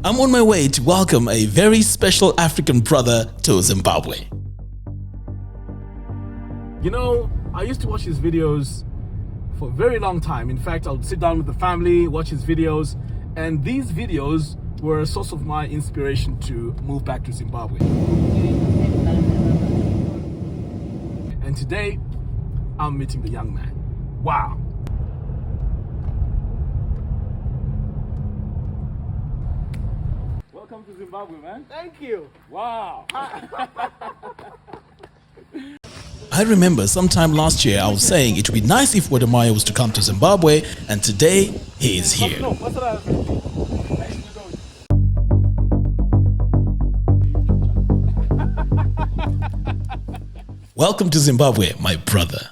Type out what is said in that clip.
I'm on my way to welcome a very special African brother to Zimbabwe. You know, I used to watch his videos for a very long time. In fact, I would sit down with the family, watch his videos, and these videos were a source of my inspiration to move back to Zimbabwe. And today, I'm meeting the young man. Wow. Welcome to Zimbabwe, man. Thank you. Wow. I remember sometime last year I was saying it would be nice if Wode was to come to Zimbabwe, and today he is here. Welcome to Zimbabwe, my brother.